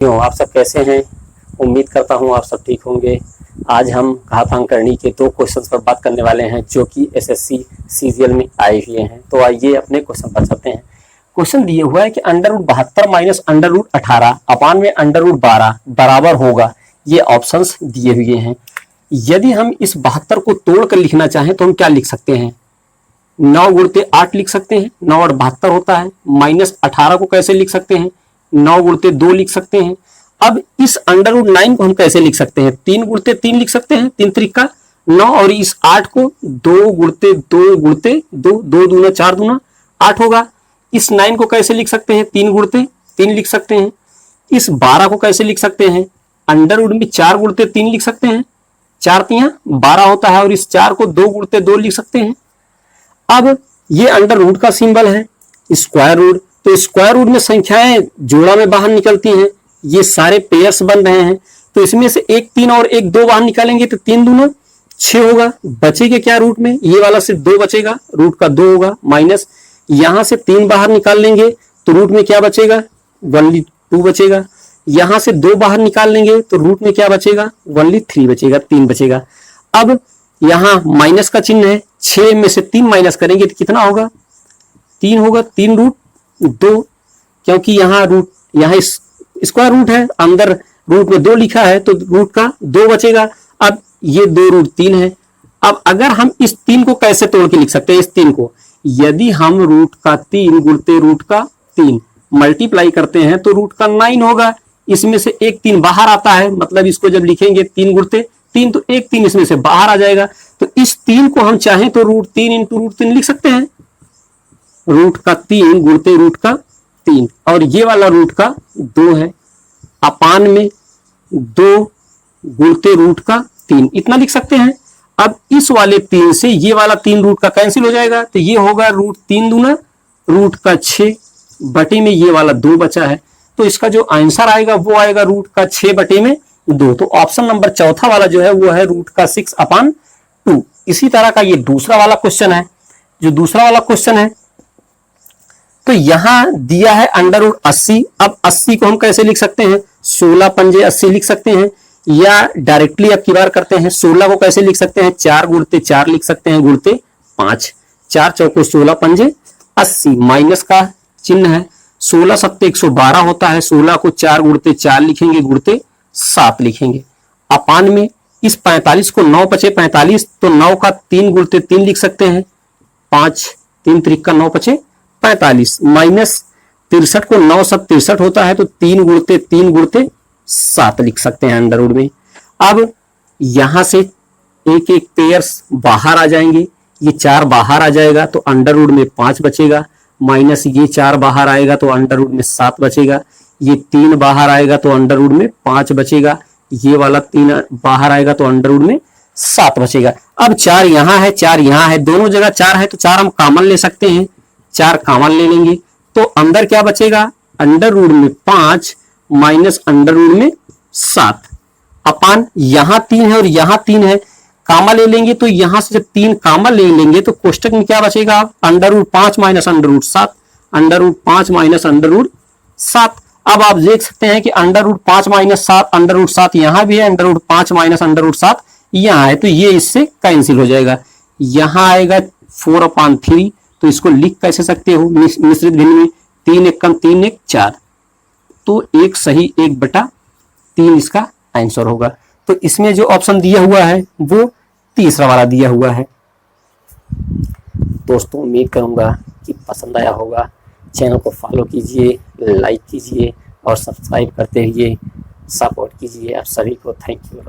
क्यों आप सब कैसे हैं? उम्मीद करता हूं आप सब ठीक होंगे। आज हम घातांकरणी के 2 क्वेश्चंस पर बात करने वाले हैं जो कि एसएससी सीजीएल में आए हुए हैं। तो आइए अपने क्वेश्चन पर चलते हैं। क्वेश्चन दिए हुआ है कि √72 माइनस √18 अपान में √12 बराबर होगा। ये ऑप्शंस दिए हुए हैं। यदि हम इस 72 को तोड़कर लिखना चाहें तो हम क्या लिख सकते हैं? 9 गुणते 8 लिख सकते हैं, 9 और 72 होता है। माइनस 18 को कैसे लिख सकते हैं? 9 गुणते 2 लिख सकते हैं। अब इस √9 को हम कैसे लिख सकते हैं? 3 गुणते 3 लिख सकते हैं, 3 त्रिका 9, और इस 8 को 2 गुणते 2 गुणते 2, 2 दूना 4 दूना 8 होगा। इस 9 को कैसे लिख सकते हैं? 3 गुणते 3 लिख सकते हैं। इस 12 को कैसे लिख सकते हैं? अंडर में 4 गुणते 3 लिख सकते हैं, 4 तियां 12 होता है, और इस 4 को 2 गुणते 2 लिख सकते हैं। अब ये अंडर रूट का सिंबल है, स्क्वायर रूट, तो स्क्वायर रूट में संख्याएं जोड़ा में बाहर निकलती हैं, ये सारे पेयर्स बन रहे हैं। तो इसमें से एक 3 और एक 2 बाहर निकालेंगे तो 3 दूना 6 होगा। बचेगा क्या रूट में? ये वाला सिर्फ 2 बचेगा, रूट का 2 होगा। माइनस यहां से 3 बाहर निकाल लेंगे तो रूट में क्या बचेगा? 1/2 बचेगा। यहां से 2 बाहर निकाल लेंगे तो रूट में क्या बचेगा? 1/3 बचेगा, 3 बचेगा। अब यहां माइनस का चिन्ह है, 6 में से 3 माइनस करेंगे तो कितना होगा? 3 होगा। 3√2, क्योंकि यहाँ स्क्वायर रूट है, अंदर रूट में 2 लिखा है तो रूट का 2 बचेगा। अब ये 2√3 है। अब अगर हम इस 3 को कैसे तोड़ के लिख सकते हैं? इस 3 को यदि हम रूट का 3 गुणते रूट का 3 मल्टीप्लाई करते हैं तो रूट का 9 होगा। इसमें से एक 3 बाहर आता है, मतलब इसको जब लिखेंगे 3 गुणते 3 तो एक 3 इसमें से बाहर आ जाएगा। तो इस 3 को हम चाहें तो √3 × √3 लिख सकते हैं, रूट का 3 गुणते रूट का 3, और ये वाला रूट का 2 है, अपान में 2 गुणते रूट का 3, इतना लिख सकते हैं। अब इस वाले 3 से ये वाला 3 रूट का कैंसिल हो जाएगा, तो ये होगा √3 दूना रूट का 6 बटे में ये वाला 2 बचा है। तो इसका जो आंसर आएगा वो आएगा रूट का 6 बटे में 2। तो ऑप्शन नंबर चौथा वाला जो है वो है रूट का 6/2। इसी तरह का ये दूसरा वाला क्वेश्चन है। जो दूसरा वाला क्वेश्चन है तो यहां दिया है √80। अब 80 को हम कैसे लिख सकते हैं? 16 पंजे 80 लिख सकते हैं, या डायरेक्टली अब की बार करते हैं। 16 को कैसे लिख सकते हैं? 4 गुणते 4 लिख सकते हैं, गुणते 5, 4 चौको 16 पंजे 80। माइनस का चिन्ह है, 16 7 112 होता है। 16 को 4 गुणते 4 लिखेंगे, गुणते 7 लिखेंगे। अपान में इस 45 को 9 बचे 45, तो 9 का 3 गुणते 3 लिख सकते हैं, 5 3 त्रिका 9 बचे 45। माइनस 63 को 9 7 63 होता है, तो 3 गुणते 3 गुणते 7 लिख सकते हैं अंडर रूट में। अब यहां से एक एक पेयर्स बाहर आ जाएंगे, ये 4 बाहर आ जाएगा तो अंडर रूट में 5 बचेगा। माइनस ये 4 बाहर आएगा तो अंडर रूट में 7 बचेगा। ये 3 बाहर आएगा तो अंडर रूट में 5 बचेगा। ये वाला 3 बाहर आएगा तो अंडर रूट में 7 बचेगा। अब 4 यहां है, 4 यहां है, दोनों जगह 4 है तो 4 हम कॉमन ले सकते हैं, 4 कॉमन ले लेंगे तो अंदर क्या बचेगा? अंडर रूट में 5 माइनस अंडर रूट में 7 अपान यहां 3 है और यहां 3 है, कामा ले लेंगे तो यहां से जब 3 कामा ले लेंगे तो कोष्टक में क्या बचेगा? Under root 5 minus under root 7, under root 5 minus under root 7। अब आप देख सकते हैं कि under root 5 minus 7 under root 7 यहां भी है, under root 5 minus under root 7 यहां है, तो ये इससे कैंसिल हो जाएगा। यहां आएगा 4/3, तो इसको लिख कैसे सकते हो मिश्रित भिन्न में? 3 1 कम 3 1 4, तो 1 सही 1/3 इसका आंसर होगा। तो इसमें जो ऑप्शन दिया हुआ है वो तीसरा वाला दिया हुआ है। दोस्तों उम्मीद करूंगा कि पसंद आया होगा। चैनल को फॉलो कीजिए, लाइक कीजिए और सब्सक्राइब करते हुए सपोर्ट कीजिए। आप सभी को थैंक यू।